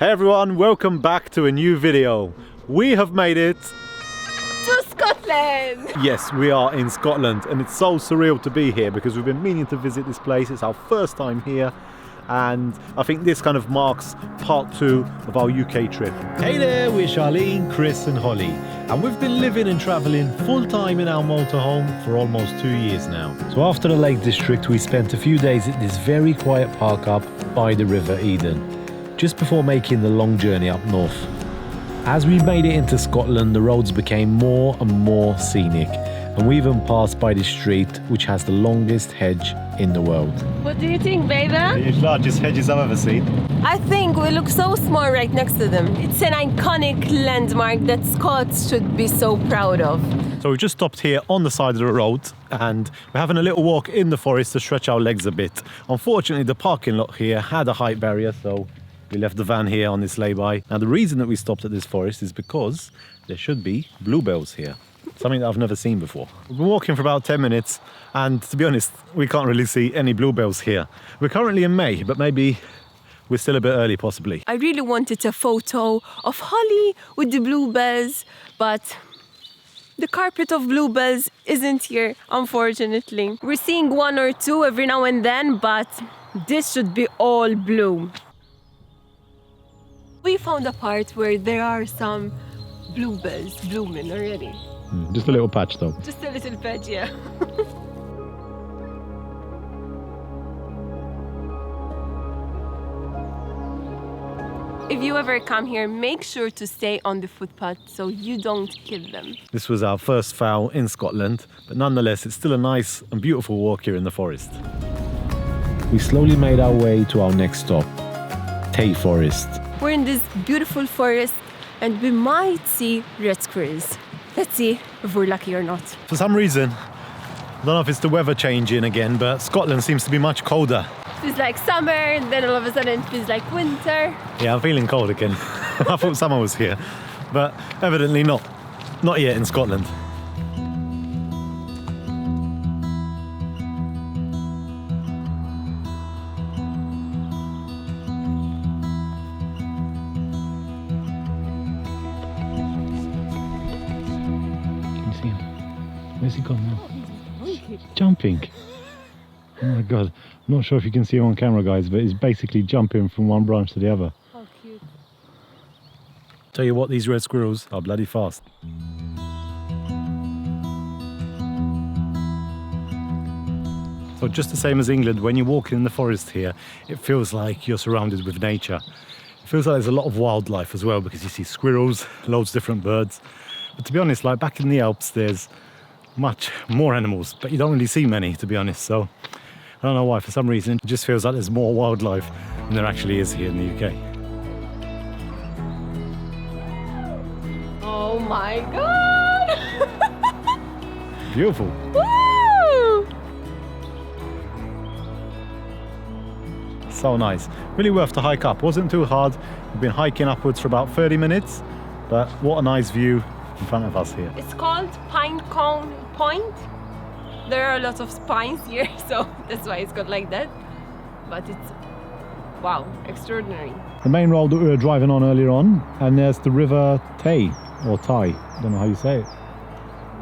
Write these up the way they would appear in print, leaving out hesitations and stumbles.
Hey everyone, welcome back to a new video. We have made it to Scotland! Yes, we are in Scotland and it's so surreal to be here because we've been meaning to visit this place. It's our first time here and I think this kind of marks part 2 of our UK trip. Hey there, we're Charlene, Chris and Holly and we've been living and travelling full time in our motorhome for almost 2 years now. So after the Lake District we spent a few days at this very quiet park up by the River Eden, just before making the long journey up north. As we made it into Scotland, the roads became more and more scenic, and we even passed by the street which has the longest hedge in the world. What do you think, baby? The largest hedges I've ever seen. I think we look so small right next to them. It's an iconic landmark that Scots should be so proud of. So we just stopped here on the side of the road and we're having a little walk in the forest to stretch our legs a bit. Unfortunately, the parking lot here had a height barrier, so we left the van here on this lay-by. Now the reason that we stopped at this forest is because there should be bluebells here. Something that I've never seen before. We've been walking for about 10 minutes and to be honest, we can't really see any bluebells here. We're currently in May, but maybe we're still a bit early possibly. I really wanted a photo of Holly with the bluebells, but the carpet of bluebells isn't here, unfortunately. We're seeing one or two every now and then, but this should be all blue. We found a part where there are some bluebells blooming already. Just a little patch though. Just a little patch, yeah. If you ever come here, make sure to stay on the footpath so you don't kill them. This was our first fowl in Scotland, but nonetheless it's still a nice and beautiful walk here in the forest. We slowly made our way to our next stop, Tay Forest. We're in this beautiful forest and we might see red squirrels. Let's see if we're lucky or not. For some reason, I don't know if it's the weather changing again, but Scotland seems to be much colder. It feels like summer and then all of a sudden it feels like winter. Yeah, I'm feeling cold again. I thought summer was here, but evidently not. Not yet in Scotland. Where's he gone now? Jumping. Oh my god. I'm not sure if you can see him on camera, guys, but he's basically jumping from one branch to the other. How cute. Tell you what, these red squirrels are bloody fast. So just the same as England, when you walk in the forest here, it feels like you're surrounded with nature. It feels like there's a lot of wildlife as well because you see squirrels, loads of different birds. But to be honest, like back in the Alps, there's much more animals, but you don't really see many, to be honest. So I don't know why, for some reason, it just feels like there's more wildlife than there actually is here in the UK. Oh my god! Beautiful. Woo! So nice. Really worth the hike up. Wasn't too hard. We've been hiking upwards for about 30 minutes, but what a nice view in front of us here. It's called Pine Cone Point. There are a lot of pines here, so that's why it's called like that. But it's, wow, extraordinary. The main road that we were driving on earlier on, and there's the River Tay, or Tay, I don't know how you say it.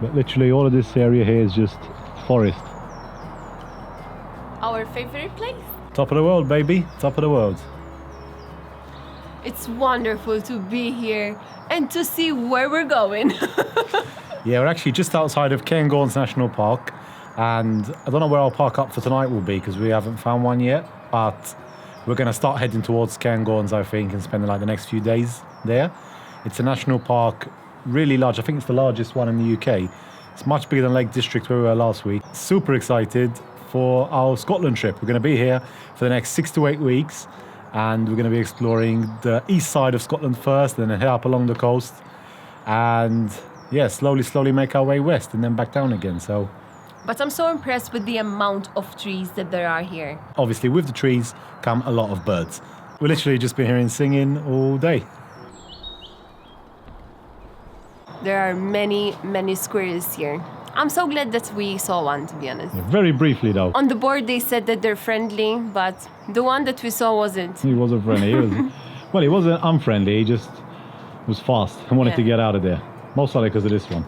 But literally all of this area here is just forest. Our favorite place? Top of the world, baby, top of the world. It's wonderful to be here and to see where we're going. Yeah, we're actually just outside of Cairngorms National Park, and I don't know where our park up for tonight will be because we haven't found one yet, but we're going to start heading towards Cairngorms, I think, and spending like the next few days there. It's a national park, really large. I think it's the largest one in the UK. It's much bigger than Lake District where we were last week. Super excited for our Scotland trip. We're going to be here for the next 6 to 8 weeks, and we're going to be exploring the east side of Scotland first, and then head up along the coast, and yeah, slowly make our way west and then back down again. So, but I'm so impressed with the amount of trees that there are here. Obviously, with the trees come a lot of birds. We've literally just been hearing singing all day. There are many squirrels here. I'm so glad that we saw one, to be honest. Yeah, very briefly though. On the board they said that they're friendly, but the one that we saw wasn't. He wasn't friendly. He was Well, he wasn't unfriendly, he just was fast and wanted to get out of there. Most likely because of this one.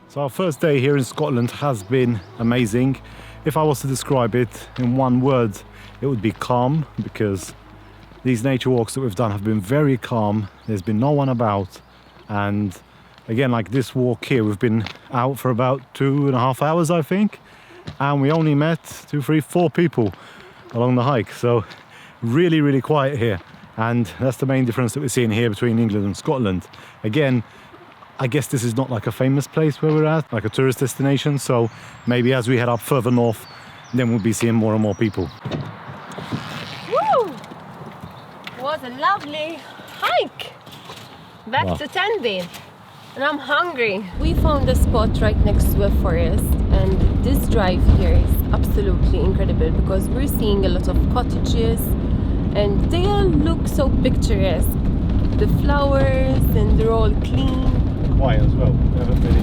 So our first day here in Scotland has been amazing. If I was to describe it in one word, it would be calm, because these nature walks that we've done have been very calm. There's been no one about, and again, like this walk here, we've been out for about 2.5 hours, I think, and we only met 2, 3, 4 people along the hike. So really, really quiet here, and that's the main difference that we're seeing here between England and Scotland. Again, I guess this is not like a famous place where we're at, like a tourist destination, so maybe as we head up further north, then we'll be seeing more and more people. Woo! It was a lovely hike back to Tenby, and I'm hungry. We found a spot right next to a forest, and this drive here is absolutely incredible because we're seeing a lot of cottages and they all look so picturesque. The flowers, and they're all clean. Quiet as well. We haven't really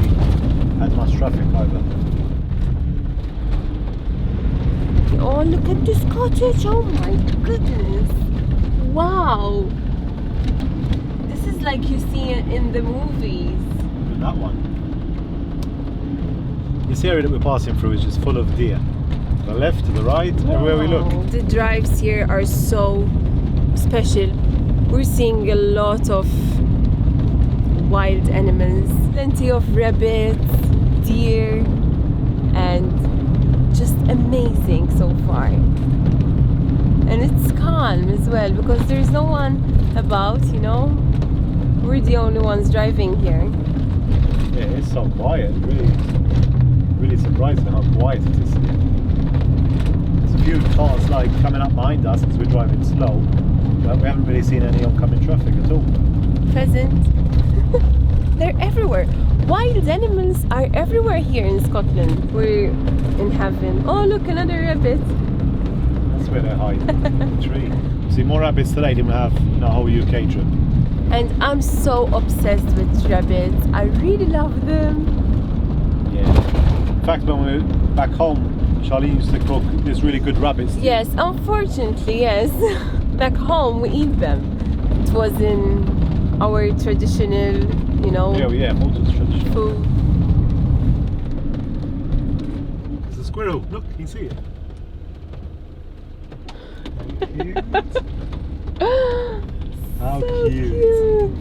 had much traffic either. Oh, look at this cottage! Oh my goodness! Wow! This is like you see it in the movies. Look at that one. This area that we're passing through is just full of deer. To the left, to the right, everywhere we look. The drives here are so special. We're seeing a lot of wild animals, plenty of rabbits, deer, and just amazing so far. And it's calm as well because there's no one about, you know. We're the only ones driving here. Yeah, it's so quiet. Really surprising how quiet it is here. There's a few cars like coming up behind us because we're driving slow, but we haven't really seen any oncoming traffic at all. Pheasant. They're everywhere. Wild animals are everywhere here in Scotland. We're in heaven. Oh, look, another rabbit. That's where they hide, in the tree. See more rabbits today than we have in our whole UK trip. And I'm so obsessed with rabbits. I really love them. Yeah. In fact, when we were back home, Charlie used to cook this really good rabbit stew. Yes, unfortunately, yes. Back home, we eat them. It was in our traditional, you know, Malta's traditional food. There's a squirrel. Look, you can see it. How So cute.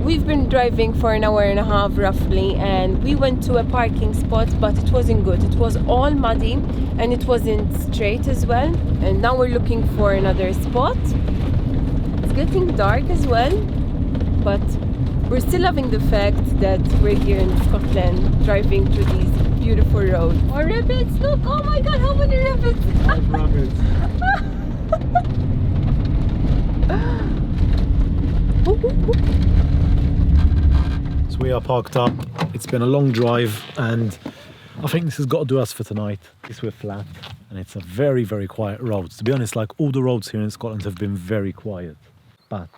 We've been driving for an hour and a half roughly, and we went to a parking spot, but it wasn't good. It was all muddy and it wasn't straight as well. And now we're looking for another spot. It's getting dark as well, but we're still loving the fact that we're here in Scotland driving through these beautiful roads. More rabbits! Look! Oh my god, how many rabbits! 5 rabbits. So we are parked up. It's been a long drive, and I think this has got to do us for tonight. This we're flat, and it's a very, very quiet road. To be honest, like all the roads here in Scotland have been very quiet, but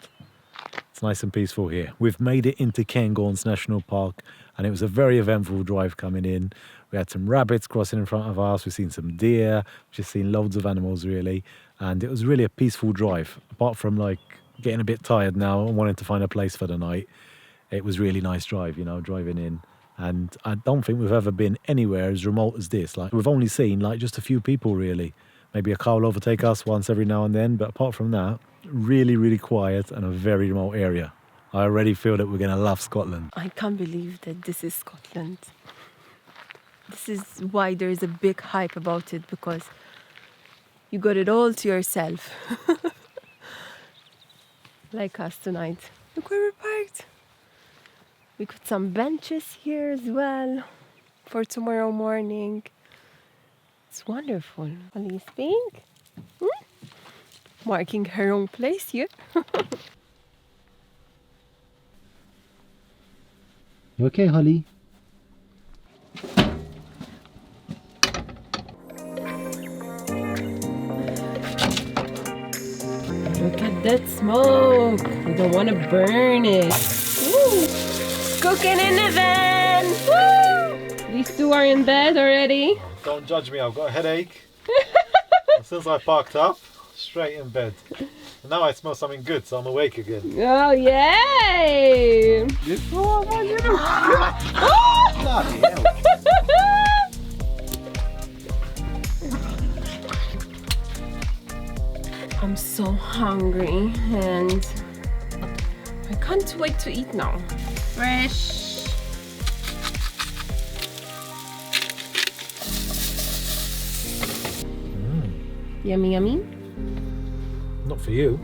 it's nice and peaceful here. We've made it into Cairngorms National Park, and it was a very eventful drive coming in. We had some rabbits crossing in front of us. We've seen some deer. We've just seen loads of animals, really, and it was really a peaceful drive. Apart from like getting a bit tired now and wanting to find a place for the night, it was really nice drive, you know, driving in. And I don't think we've ever been anywhere as remote as this. Like, we've only seen like just a few people, really. Maybe a car will overtake us once every now and then, but apart from that, really, really quiet and a very remote area. I already feel that we're going to love Scotland. I can't believe that this is Scotland. This is why there is a big hype about it, because you got it all to yourself. Like us tonight. Look where we're parked. We got some benches here as well for tomorrow morning. It's wonderful. Holly's pink. Marking her own place here. You okay, Holly? Look at that smoke. We don't want to burn it. Woo! Cooking in the van. Woo! These two are in bed already. Don't judge me, I've got a headache. Since I parked up, straight in bed. And now I smell something good, so I'm awake again. Oh, yay! Oh my goodness! Bloody hell. I'm so hungry and I can't wait to eat now. Fresh. Yummy, yummy. Not for you.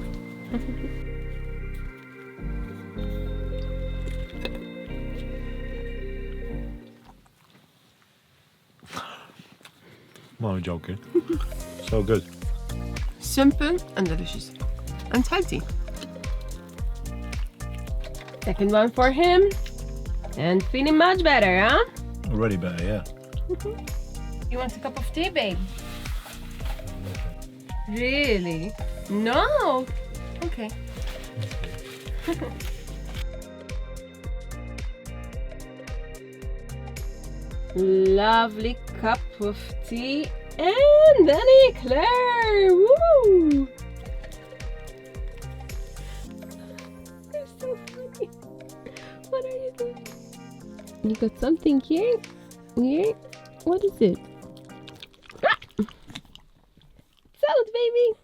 I'm joking. So good. Simple and delicious. And healthy. Second one for him. And feeling much better, huh? Already better, yeah. You want a cup of tea, babe? Really? No. Okay. Lovely cup of tea and an eclair. Woo! You're so funny. What are you doing? You got something here? Here? What is it? Ah! It's out, baby.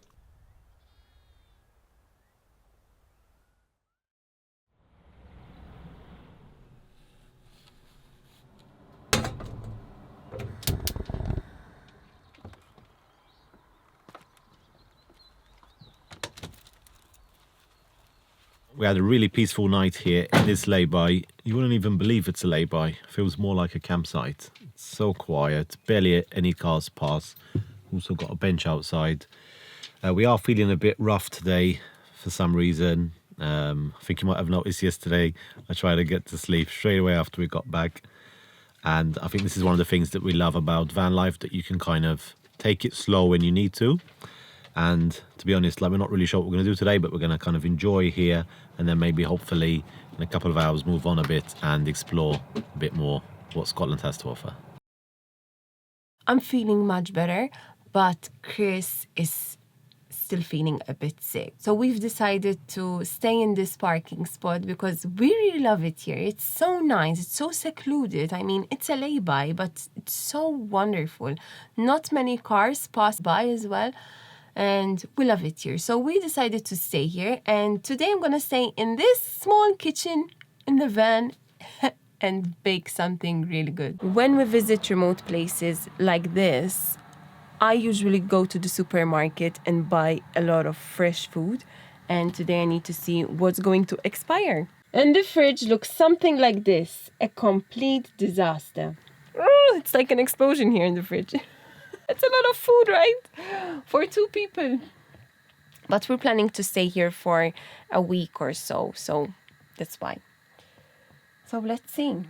We had a really peaceful night here in this lay-by. You wouldn't even believe it's a lay-by. Feels more like a campsite. It's so quiet, barely any cars pass. Also got a bench outside. We are feeling a bit rough today for some reason. I think you might have noticed yesterday I tried to get to sleep straight away after we got back. And I think this is one of the things that we love about van life, that you can kind of take it slow when you need to. And to be honest, like, we're not really sure what we're going to do today, but we're going to kind of enjoy here and then maybe hopefully in a couple of hours move on a bit and explore a bit more what Scotland has to offer. I'm feeling much better, but Chris is still feeling a bit sick. So we've decided to stay in this parking spot because we really love it here. It's so nice. It's so secluded. I mean, it's a lay-by, but it's so wonderful. Not many cars pass by as well. And we love it here. So we decided to stay here. And today I'm going to stay in this small kitchen in the van and bake something really good. When we visit remote places like this, I usually go to the supermarket and buy a lot of fresh food. And today I need to see what's going to expire. And the fridge looks something like this. A complete disaster. Oh, it's like an explosion here in the fridge. It's a lot of food, right? For 2 people. But we're planning to stay here for a week or so. So that's why. So let's see.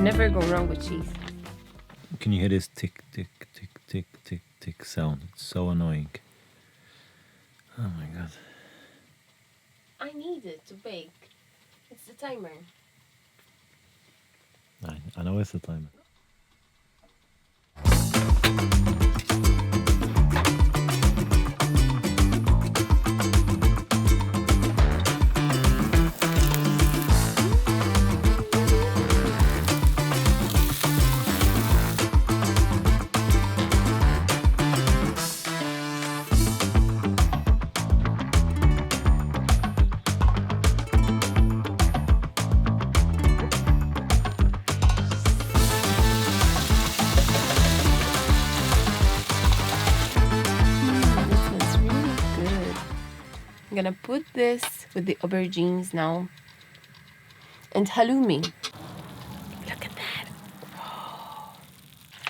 Never go wrong with cheese. Can you hear this tick, tick, tick, tick, tick, tick sound? It's so annoying. Oh my god. I need it to bake. It's the timer. I know it's the timer. I'm gonna put this with the aubergines now. And halloumi. Look at that. Oh.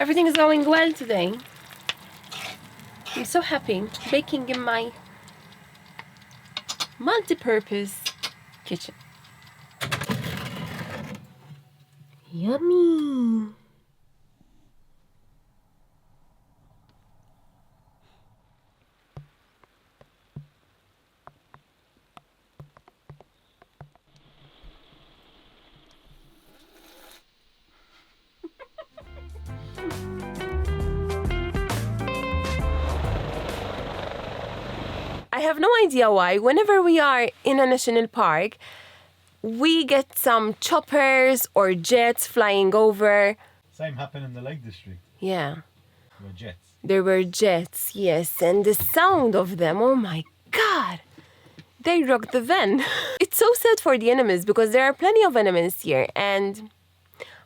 Everything is going well today. I'm so happy baking in my multi-purpose kitchen. Yummy! I have no idea why, whenever we are in a national park, we get some choppers or jets flying over. Same happened in the Lake District. Yeah, There were jets. there were jets, yes, and the sound of them, oh my god! They rock the van. It's so sad for the animals because there are plenty of animals here and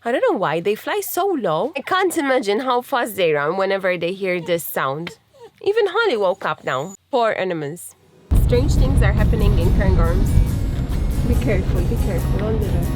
I don't know why they fly so low. I can't imagine how fast they run whenever they hear this sound. Even Holly woke up now. Poor animals. Strange things are happening in Cairngorms. Be careful on the road.